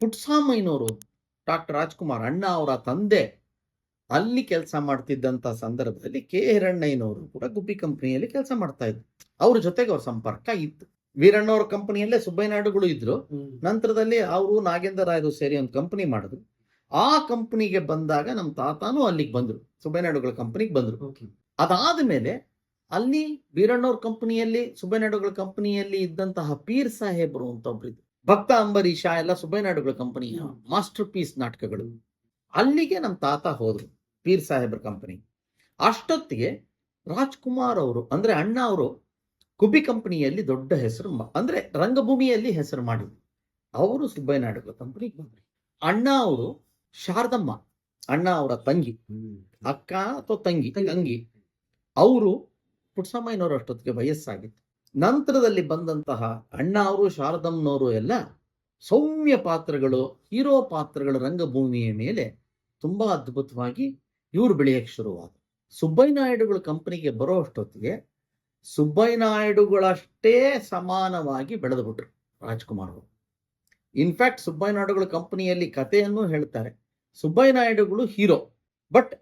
ಪುಟ್ಸಾಮಯ್ಯನವರು, doctor Rajkumar ಅಣ್ಣ ಅವರ ತಂದೆ ಅಲ್ಲಿ ಕೆಲಸ ಮಾಡ್ತಿದ್ದಂಥ ಸಂದರ್ಭದಲ್ಲಿ ಕೆ ಹಿರಣ್ಣಯ್ಯನವರು ಕೂಡ ಗುಬ್ಬಿ ಕಂಪನಿಯಲ್ಲಿ ಕೆಲಸ ಮಾಡ್ತಾ ಇದ್ರು. ಅವ್ರ ಜೊತೆಗೆ ಅವ್ರ ಸಂಪರ್ಕ ಇತ್ತು. ವೀರಣ್ಣವ್ರ ಕಂಪನಿಯಲ್ಲೇ ಸುಬ್ಬಯ್ಯನಾಯ್ಡುಗಳು ಇದ್ರು. ನಂತರದಲ್ಲಿ ಅವರು ನಾಗೇಂದ್ರ ರಾಯರು ಸೇರಿ ಒಂದು ಕಂಪನಿ ಮಾಡಿದ್ರು. ಆ ಕಂಪನಿಗೆ ಬಂದಾಗ ನಮ್ಮ ತಾತಾನು ಅಲ್ಲಿಗೆ ಬಂದ್ರು, ಸುಬ್ಬಯ್ಯನಾಯ್ಡುಗಳ ಕಂಪನಿಗೆ ಬಂದ್ರು. ಅದಾದ ಮೇಲೆ ಅಲ್ಲಿ ವೀರಣ್ಣವ್ರ ಕಂಪನಿಯಲ್ಲಿ, ಸುಬ್ಬಯ್ಯನಾಯ್ಡುಗಳ ಕಂಪನಿಯಲ್ಲಿ ಇದ್ದಂತಹ ಪೀರ್ ಸಾಹೇಬರು ಅಂತ ಒಬ್ರಿದ್ರು. ಭಕ್ತ ಅಂಬರೀಷ ಎಲ್ಲ ಸುಬ್ಬಯ್ಯನಾಯ್ಡುಗಳ ಕಂಪನಿಯ ಮಾಸ್ಟರ್ ಪೀಸ್ ನಾಟಕಗಳು. ಅಲ್ಲಿಗೆ ನಮ್ಮ ತಾತ ಹೋದ್ರು, ಪೀರ್ ಸಾಹೇಬ್ರ ಕಂಪನಿ. ಅಷ್ಟೊತ್ತಿಗೆ ರಾಜ್ಕುಮಾರ್ ಅವರು ಅಂದ್ರೆ ಅಣ್ಣ ಅವರು ಗುಬ್ಬಿ ಕಂಪನಿಯಲ್ಲಿ ದೊಡ್ಡ ಹೆಸರು, ಅಂದ್ರೆ ರಂಗಭೂಮಿಯಲ್ಲಿ ಹೆಸರು ಮಾಡಿದ್ರು. ಅವರು ಸುಬ್ಬಯ್ಯನಾಯ್ಡುಗಳ ಕಂಪನಿಗೆ ಬಂದ್ರು. ಅಣ್ಣ ಅವರು ಶಾರದಮ್ಮ, ಅಣ್ಣ ಅವರ ತಂಗಿ, ಅಕ್ಕ ಅಥವಾ ತಂಗಿ, ಅವರು ಪುಟ್ಸಮ್ಮಯ್ಯನವರು ಅಷ್ಟೊತ್ತಿಗೆ ವಯಸ್ಸಾಗಿತ್ತು. ನಂತರದಲ್ಲಿ ಬಂದಂತಹ ಅಣ್ಣ ಅವರು, ಶಾರದಮ್ಮನವರು ಎಲ್ಲ ಸೌಮ್ಯ ಪಾತ್ರಗಳು, ಹೀರೋ ಪಾತ್ರಗಳ ರಂಗಭೂಮಿಯ ಮೇಲೆ ತುಂಬಾ ಅದ್ಭುತವಾಗಿ ಇವರು ಬೆಳೆಯಕ್ಕೆ ಶುರುವಾದ. ಸುಬ್ಬಯ್ಯನಾಯ್ಡುಗಳ ಕಂಪನಿಗೆ ಬರೋ ಅಷ್ಟೊತ್ತಿಗೆ ಸುಬ್ಬಯ್ಯನಾಯ್ಡುಗಳಷ್ಟೇ ಸಮಾನವಾಗಿ ಬೆಳೆದುಬಿಟ್ರು ರಾಜ್ಕುಮಾರ್ ಅವರು. ಇನ್ಫ್ಯಾಕ್ಟ್ ಸುಬ್ಬಯ್ಯನಾಯ್ಡುಗಳ ಕಂಪನಿಯಲ್ಲಿ ಕಥೆಯನ್ನು ಹೇಳ್ತಾರೆ, ಸುಬ್ಬಯ್ಯನಾಯ್ಡುಗಳು ಹೀರೋ, ಬಟ್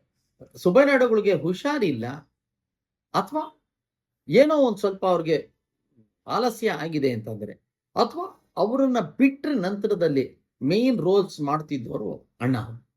ಸುಬ್ಬಯ್ಯನಾಯ್ಡುಗಳಿಗೆ ಹುಷಾರಿಲ್ಲ ಅಥವಾ ಏನೋ ಒಂದು ಸ್ವಲ್ಪ ಅವ್ರಿಗೆ ಆಲಸ್ಯ ಆಗಿದೆ ಅಂತಂದ್ರೆ, ಅಥವಾ ಅವರನ್ನ ಬಿಟ್ಟರೆ ನಂತರದಲ್ಲಿ ಮೇನ್ ರೋಲ್ಸ್ ಮಾಡ್ತಿದ್ದವರು ಅಣ್ಣ.